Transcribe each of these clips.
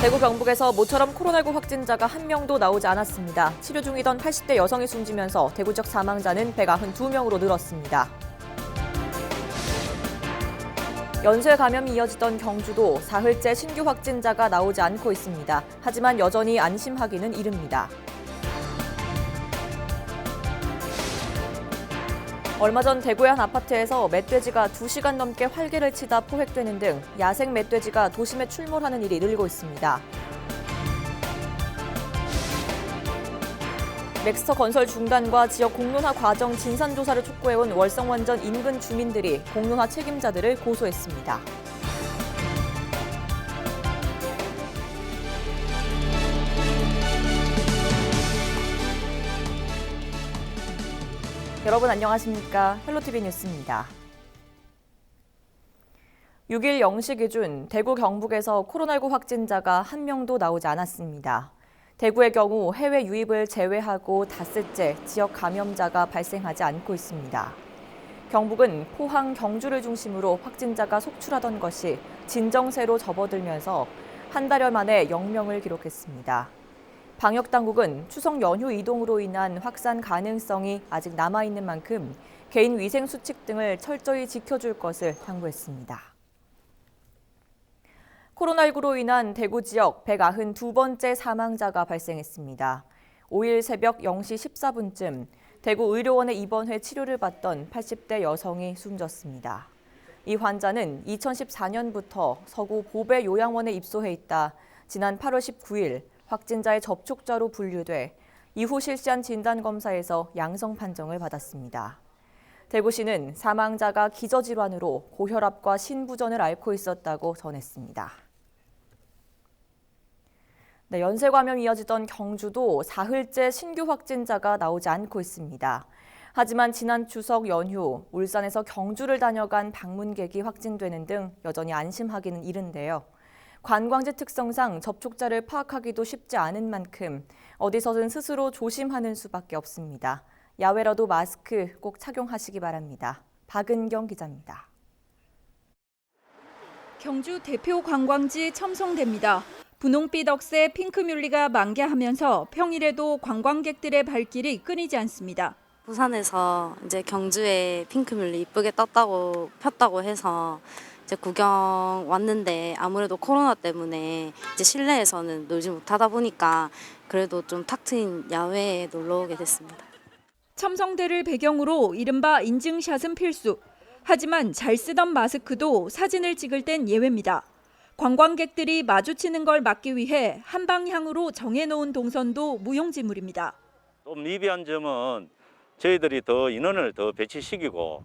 대구 경북에서 모처럼 코로나19 확진자가 한 명도 나오지 않았습니다. 치료 중이던 80대 여성이 숨지면서 대구 지역 사망자는 192명으로 늘었습니다. 연쇄 감염이 이어지던 경주도 사흘째 신규 확진자가 나오지 않고 있습니다. 하지만 여전히 안심하기는 이릅니다. 얼마 전 대구의 한 아파트에서 멧돼지가 2시간 넘게 활개를 치다 포획되는 등 야생 멧돼지가 도심에 출몰하는 일이 늘고 있습니다. 넥스터 건설 중단과 지역 공론화 과정 진상조사를 촉구해온 월성원전 인근 주민들이 공론화 책임자들을 고소했습니다. 여러분 안녕하십니까? 헬로티비 뉴스입니다. 6일 0시 기준 대구 경북에서 코로나19 확진자가 한 명도 나오지 않았습니다. 대구의 경우 해외 유입을 제외하고 닷새째 지역 감염자가 발생하지 않고 있습니다. 경북은 포항, 경주를 중심으로 확진자가 속출하던 것이 진정세로 접어들면서 한 달여 만에 0명을 기록했습니다. 방역당국은 추석 연휴 이동으로 인한 확산 가능성이 아직 남아있는 만큼 개인 위생 수칙 등을 철저히 지켜줄 것을 당부했습니다. 코로나19로 인한 대구 지역 192번째 사망자가 발생했습니다. 5일 새벽 0시 14분쯤 대구 의료원에 입원해 치료를 받던 80대 여성이 숨졌습니다. 이 환자는 2014년부터 서구 보배 요양원에 입소해 있다 지난 8월 19일 확진자의 접촉자로 분류돼 이후 실시한 진단검사에서 양성 판정을 받았습니다. 대구시는 사망자가 기저질환으로 고혈압과 신부전을 앓고 있었다고 전했습니다. 연쇄 감염이 이어지던 경주도 사흘째 신규 확진자가 나오지 않고 있습니다. 하지만 지난 추석 연휴 울산에서 경주를 다녀간 방문객이 확진되는 등 여전히 안심하기는 이른데요. 관광지 특성상 접촉자를 파악하기도 쉽지 않은 만큼 어디서든 스스로 조심하는 수밖에 없습니다. 야외라도 마스크 꼭 착용하시기 바랍니다. 박은경 기자입니다. 경주 대표 관광지 첨성대입니다. 분홍빛 억새 핑크뮬리가 만개하면서 평일에도 관광객들의 발길이 끊이지 않습니다. 부산에서 이제 경주에 핑크뮬리 이쁘게 폈다고 해서 이제 구경 왔는데 아무래도 코로나 때문에 이제 실내에서는 놀지 못하다 보니까 그래도 좀 탁 트인 야외에 놀러 오게 됐습니다. 첨성대를 배경으로 이른바 인증샷은 필수. 하지만 잘 쓰던 마스크도 사진을 찍을 땐 예외입니다. 관광객들이 마주치는 걸 막기 위해 한 방향으로 정해놓은 동선도 무용지물입니다. 좀 미비한 점은 저희들이 더 인원을 더 배치시키고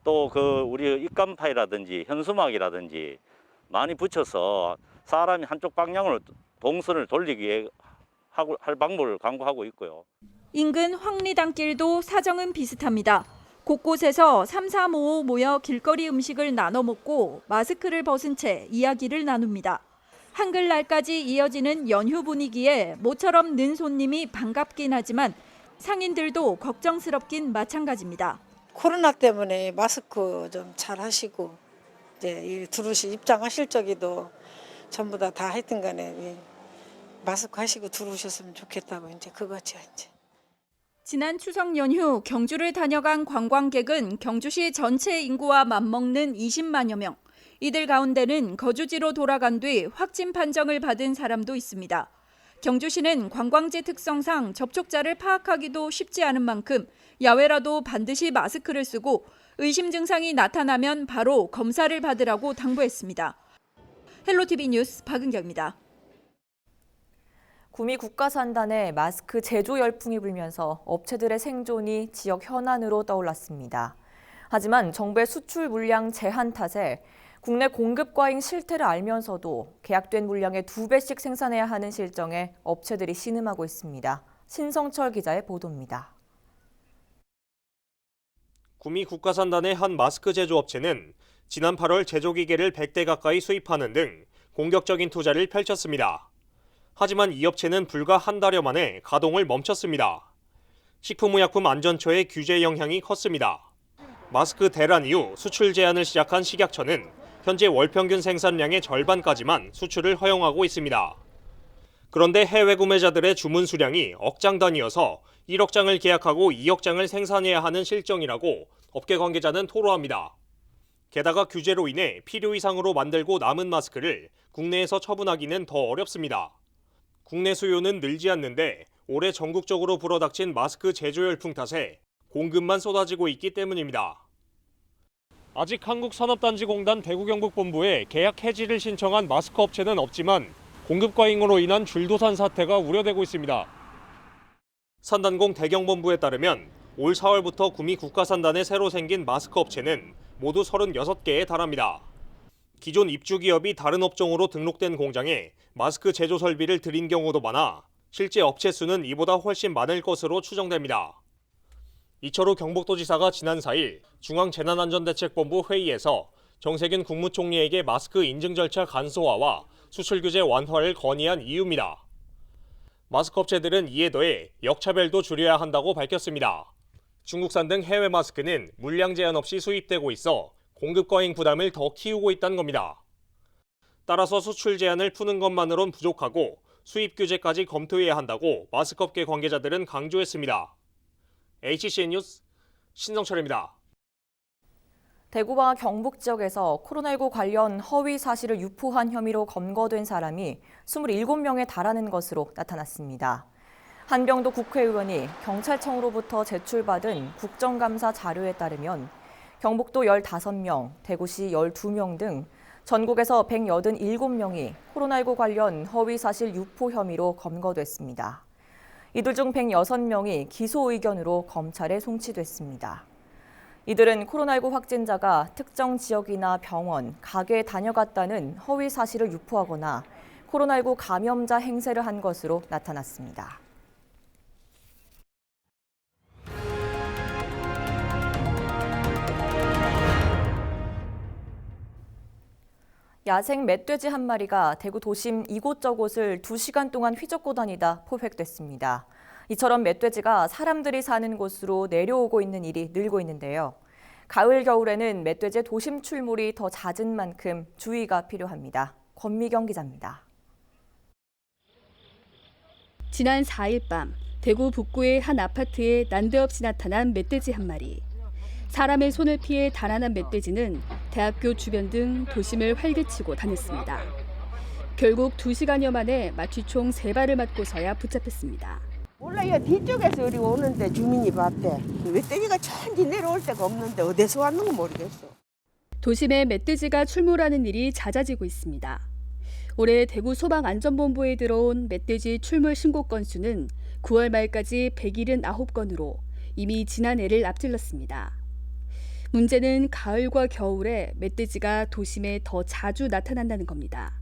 또 우리 입간파이라든지 현수막이라든지 많이 붙여서 사람이 한쪽 방향으로 동선을 돌리기 위해 할 방법을 강구하고 있고요. 인근 황리단길도 사정은 비슷합니다. 곳곳에서 3, 4, 5 모여 길거리 음식을 나눠 먹고 마스크를 벗은 채 이야기를 나눕니다. 한글날까지 이어지는 연휴 분위기에 모처럼 는 손님이 반갑긴 하지만 상인들도 걱정스럽긴 마찬가지입니다. 코로나 때문에 마스크 좀 잘 하시고 이제 입장하실 적에도 전부 다 하여튼 간에 마스크 하시고 들어오셨으면 좋겠다고 이제 그거죠 이제. 지난 추석 연휴 경주를 다녀간 관광객은 경주시 전체 인구와 맞먹는 20만여 명. 이들 가운데는 거주지로 돌아간 뒤 확진 판정을 받은 사람도 있습니다. 경주시는 관광지 특성상 접촉자를 파악하기도 쉽지 않은 만큼 야외라도 반드시 마스크를 쓰고 의심 증상이 나타나면 바로 검사를 받으라고 당부했습니다. 헬로티비 뉴스 박은경입니다. 구미 국가산단에 마스크 제조 열풍이 불면서 업체들의 생존이 지역 현안으로 떠올랐습니다. 하지만 정부의 수출 물량 제한 탓에 국내 공급 과잉 실태를 알면서도 계약된 물량의 2배씩 생산해야 하는 실정에 업체들이 신음하고 있습니다. 신성철 기자의 보도입니다. 구미 국가산단의 한 마스크 제조업체는 지난 8월 제조기계를 100대 가까이 수입하는 등 공격적인 투자를 펼쳤습니다. 하지만 이 업체는 불과 한 달여 만에 가동을 멈췄습니다. 식품의약품 안전처의 규제 영향이 컸습니다. 마스크 대란 이후 수출 제한을 시작한 식약처는 현재 월 평균 생산량의 절반까지만 수출을 허용하고 있습니다. 그런데 해외 구매자들의 주문 수량이 억장 단위여서 1억 장을 계약하고 2억 장을 생산해야 하는 실정이라고 업계 관계자는 토로합니다. 게다가 규제로 인해 필요 이상으로 만들고 남은 마스크를 국내에서 처분하기는 더 어렵습니다. 국내 수요는 늘지 않는데 올해 전국적으로 불어닥친 마스크 제조 열풍 탓에 공급만 쏟아지고 있기 때문입니다. 아직 한국산업단지공단 대구경북본부에 계약 해지를 신청한 마스크 업체는 없지만 공급 과잉으로 인한 줄도산 사태가 우려되고 있습니다. 산단공 대경본부에 따르면 올 4월부터 구미 국가산단에 새로 생긴 마스크 업체는 모두 36개에 달합니다. 기존 입주 기업이 다른 업종으로 등록된 공장에 마스크 제조 설비를 들인 경우도 많아 실제 업체 수는 이보다 훨씬 많을 것으로 추정됩니다. 이철우 경북도지사가 지난 4일 중앙재난안전대책본부 회의에서 정세균 국무총리에게 마스크 인증 절차 간소화와 수출 규제 완화를 건의한 이유입니다. 마스크 업체들은 이에 더해 역차별도 줄여야 한다고 밝혔습니다. 중국산 등 해외 마스크는 물량 제한 없이 수입되고 있어 공급 과잉 부담을 더 키우고 있다는 겁니다. 따라서 수출 제한을 푸는 것만으론 부족하고 수입 규제까지 검토해야 한다고 마스크업계 관계자들은 강조했습니다. HCN 뉴스 신성철입니다. 대구와 경북 지역에서 코로나19 관련 허위 사실을 유포한 혐의로 검거된 사람이 27명에 달하는 것으로 나타났습니다. 한병도 국회의원이 경찰청으로부터 제출받은 국정감사 자료에 따르면 경북도 15명, 대구시 12명 등 전국에서 187명이 코로나19 관련 허위 사실 유포 혐의로 검거됐습니다. 이들 중 106명이 기소 의견으로 검찰에 송치됐습니다. 이들은 코로나19 확진자가 특정 지역이나 병원, 가게에 다녀갔다는 허위 사실을 유포하거나 코로나19 감염자 행세를 한 것으로 나타났습니다. 야생 멧돼지 한 마리가 대구 도심 이곳저곳을 2시간 동안 휘젓고 다니다 포획됐습니다. 이처럼 멧돼지가 사람들이 사는 곳으로 내려오고 있는 일이 늘고 있는데요. 가을, 겨울에는 멧돼지의 도심 출몰이 더 잦은 만큼 주의가 필요합니다. 권미경 기자입니다. 지난 4일 밤 대구 북구의 한 아파트에 난데없이 나타난 멧돼지 한 마리. 사람의 손을 피해 달아난 멧돼지는 대학교 주변 등 도심을 활개치고 다녔습니다. 결국 2시간여 만에 마취총 3발을 맞고서야 붙잡혔습니다. 몰라, 요 뒤쪽에서 우리 오는데 주민이 봤대. 멧돼지가 천지 내려올 데가 없는데 어디서 왔는 건 모르겠어. 도심에 멧돼지가 출몰하는 일이 잦아지고 있습니다. 올해 대구 소방안전본부에 들어온 멧돼지 출몰 신고 건수는 9월 말까지 179건으로 이미 지난해를 앞질렀습니다. 문제는 가을과 겨울에 멧돼지가 도심에 더 자주 나타난다는 겁니다.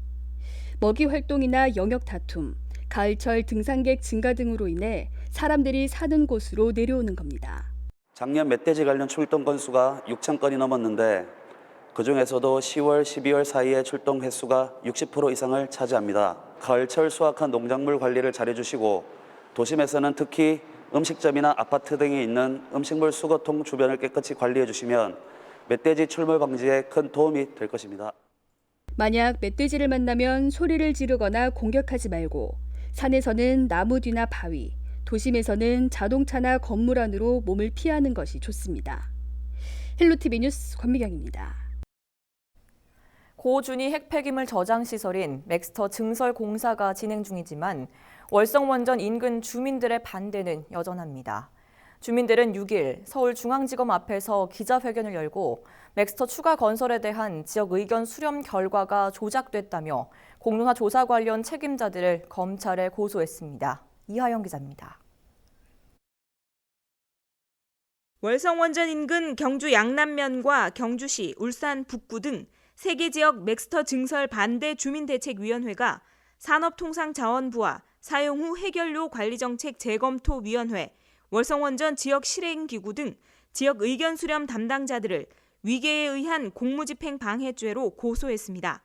먹이 활동이나 영역 다툼, 가을철 등산객 증가 등으로 인해 사람들이 사는 곳으로 내려오는 겁니다. 작년 멧돼지 관련 출동 건수가 6천 건이 넘었는데 그중에서도 10월, 12월 사이에 출동 횟수가 60% 이상을 차지합니다. 가을철 수확한 농작물 관리를 잘해주시고 도심에서는 특히 음식점이나 아파트 등에 있는 음식물 수거통 주변을 깨끗이 관리해 주시면 멧돼지 출몰 방지에 큰 도움이 될 것입니다. 만약 멧돼지를 만나면 소리를 지르거나 공격하지 말고 산에서는 나무 뒤나 바위, 도심에서는 자동차나 건물 안으로 몸을 피하는 것이 좋습니다. 헬로티비 뉴스 권미경입니다. 고준위 핵폐기물 저장 시설인 맥스터 증설 공사가 진행 중이지만 월성원전 인근 주민들의 반대는 여전합니다. 주민들은 6일 서울중앙지검 앞에서 기자회견을 열고 맥스터 추가 건설에 대한 지역 의견 수렴 결과가 조작됐다며 공론화 조사 관련 책임자들을 검찰에 고소했습니다. 이하영 기자입니다. 월성원전 인근 경주 양남면과 경주시, 울산 북구 등 3개 지역 맥스터 증설 반대 주민대책위원회가 산업통상자원부와 사용 후 해결료 관리정책 재검토위원회, 월성원전 지역 실행기구 등 지역 의견 수렴 담당자들을 위계에 의한 공무집행 방해죄로 고소했습니다.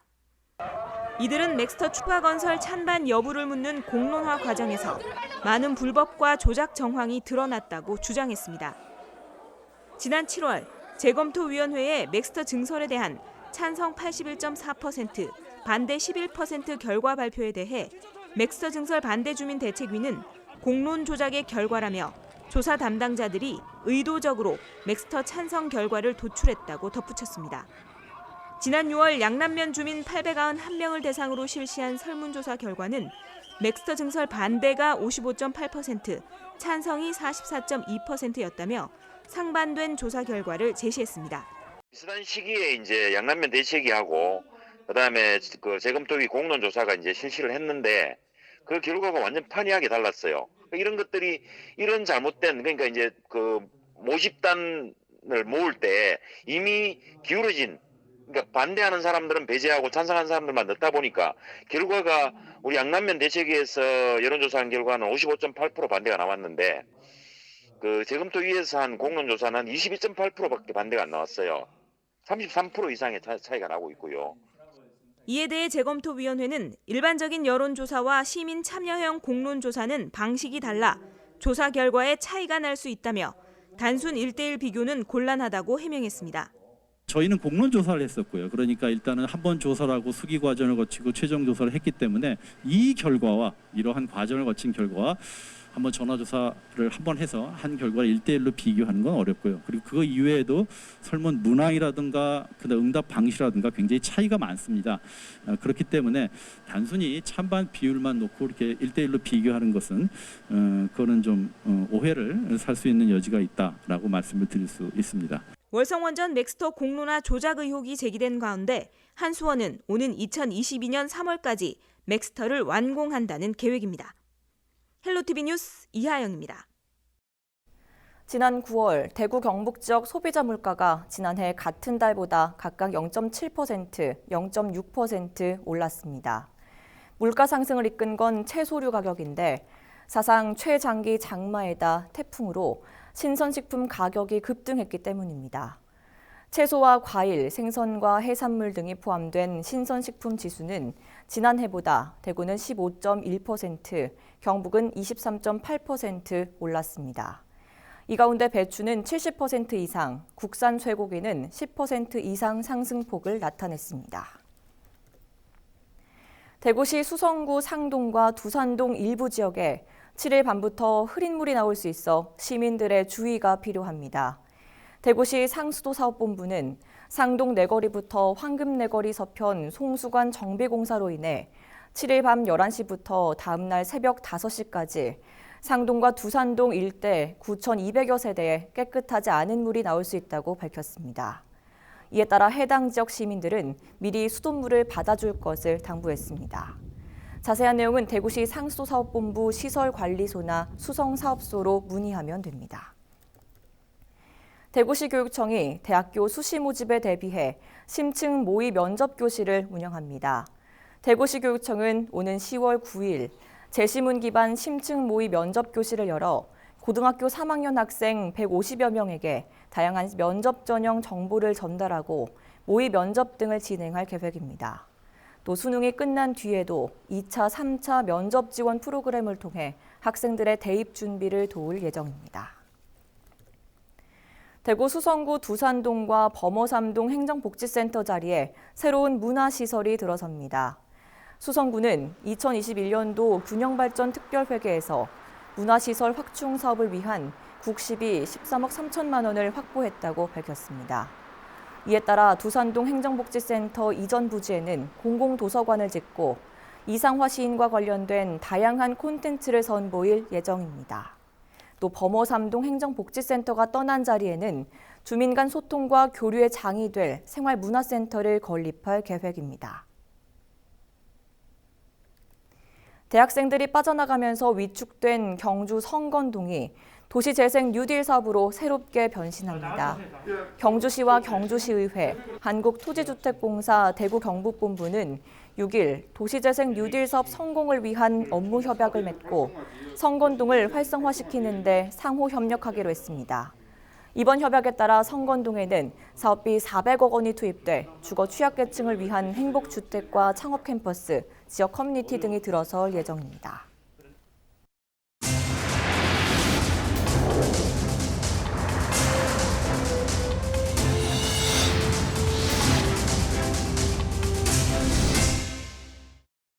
이들은 맥스터 추가 건설 찬반 여부를 묻는 공론화 과정에서 많은 불법과 조작 정황이 드러났다고 주장했습니다. 지난 7월 재검토위원회의 맥스터 증설에 대한 찬성 81.4%, 반대 11% 결과 발표에 대해 맥스터 증설 반대 주민 대책위는 공론 조작의 결과라며 조사 담당자들이 의도적으로 맥스터 찬성 결과를 도출했다고 덧붙였습니다. 지난 6월 양남면 주민 891명을 대상으로 실시한 설문조사 결과는 맥스터 증설 반대가 55.8%, 찬성이 44.2%였다며 상반된 조사 결과를 제시했습니다. 비슷한 시기에 이제 양남면 대책위하고 그다음에 그 재검토위 공론조사가 이제 실시를 했는데 그 결과가 완전 판이하게 달랐어요. 이런 것들이 이런 잘못된 그러니까 이제 그 모집단을 모을 때 이미 기울어진 그러니까 반대하는 사람들은 배제하고 찬성하는 사람들만 넣다 보니까 결과가 우리 양남면 대책위에서 여론조사한 결과는 55.8% 반대가 나왔는데 그 재검토위에서 한 공론조사는 22.8%밖에 반대가 안 나왔어요. 33% 이상의 차이가 나고 있고요. 이에 대해 재검토위원회는 일반적인 여론조사와 시민 참여형 공론조사는 방식이 달라 조사 결과에 차이가 날 수 있다며 단순 1대1 비교는 곤란하다고 해명했습니다. 저희는 공론조사를 했었고요. 그러니까 일단은 한 번 조사를 하고 수기 과정을 거치고 최종 조사를 했기 때문에 이 결과와 이러한 과정을 거친 결과와 한번 전화조사를 한번 해서 한 결과를 1대1로 비교하는 건 어렵고요. 그리고 그 이외에도 설문 문항이라든가 그다음 응답 방식이라든가 굉장히 차이가 많습니다. 그렇기 때문에 단순히 찬반 비율만 놓고 이렇게 1대1로 비교하는 것은 그거는 좀 오해를 살 수 있는 여지가 있다라고 말씀을 드릴 수 있습니다. 월성원전 맥스터 공론화 조작 의혹이 제기된 가운데 한수원은 오는 2022년 3월까지 맥스터를 완공한다는 계획입니다. 헬로티비 뉴스 이하영입니다. 지난 9월 대구 경북 지역 소비자 물가가 지난해 같은 달보다 각각 0.7%, 0.6% 올랐습니다. 물가 상승을 이끈 건 채소류 가격인데 사상 최장기 장마에다 태풍으로 신선식품 가격이 급등했기 때문입니다. 채소와 과일, 생선과 해산물 등이 포함된 신선식품 지수는 지난해보다 대구는 15.1%, 경북은 23.8% 올랐습니다. 이 가운데 배추는 70% 이상, 국산 쇠고기는 10% 이상 상승폭을 나타냈습니다. 대구시 수성구 상동과 두산동 일부 지역에 7일 밤부터 흐린 물이 나올 수 있어 시민들의 주의가 필요합니다. 대구시 상수도사업본부는 상동 내거리부터 황금내거리 서편 송수관 정비공사로 인해 7일 밤 11시부터 다음 날 새벽 5시까지 상동과 두산동 일대 9,200여 세대에 깨끗하지 않은 물이 나올 수 있다고 밝혔습니다. 이에 따라 해당 지역 시민들은 미리 수돗물을 받아줄 것을 당부했습니다. 자세한 내용은 대구시 상수도사업본부 시설관리소나 수성사업소로 문의하면 됩니다. 대구시 교육청이 대학교 수시 모집에 대비해 심층 모의 면접 교실을 운영합니다. 대구시 교육청은 오는 10월 9일 재시문 기반 심층 모의 면접 교실을 열어 고등학교 3학년 학생 150여 명에게 다양한 면접 전형 정보를 전달하고 모의 면접 등을 진행할 계획입니다. 또 수능이 끝난 뒤에도 2차, 3차 면접 지원 프로그램을 통해 학생들의 대입 준비를 도울 예정입니다. 대구 수성구 두산동과 범어삼동 행정복지센터 자리에 새로운 문화시설이 들어섭니다. 수성구는 2021년도 균형발전 특별회계에서 문화시설 확충 사업을 위한 국시비 13억 3천만 원을 확보했다고 밝혔습니다. 이에 따라 두산동 행정복지센터 이전 부지에는 공공도서관을 짓고 이상화 시인과 관련된 다양한 콘텐츠를 선보일 예정입니다. 또 범어삼동 행정복지센터가 떠난 자리에는 주민 간 소통과 교류의 장이 될 생활문화센터를 건립할 계획입니다. 대학생들이 빠져나가면서 위축된 경주 성건동이 도시재생 뉴딜 사업으로 새롭게 변신합니다. 경주시와 경주시의회, 한국토지주택공사 대구 경북본부는 6일 도시재생 뉴딜 사업 성공을 위한 업무 협약을 맺고 성건동을 활성화시키는 데 상호 협력하기로 했습니다. 이번 협약에 따라 성건동에는 사업비 400억 원이 투입돼 주거 취약계층을 위한 행복주택과 창업캠퍼스, 지역 커뮤니티 등이 들어설 예정입니다.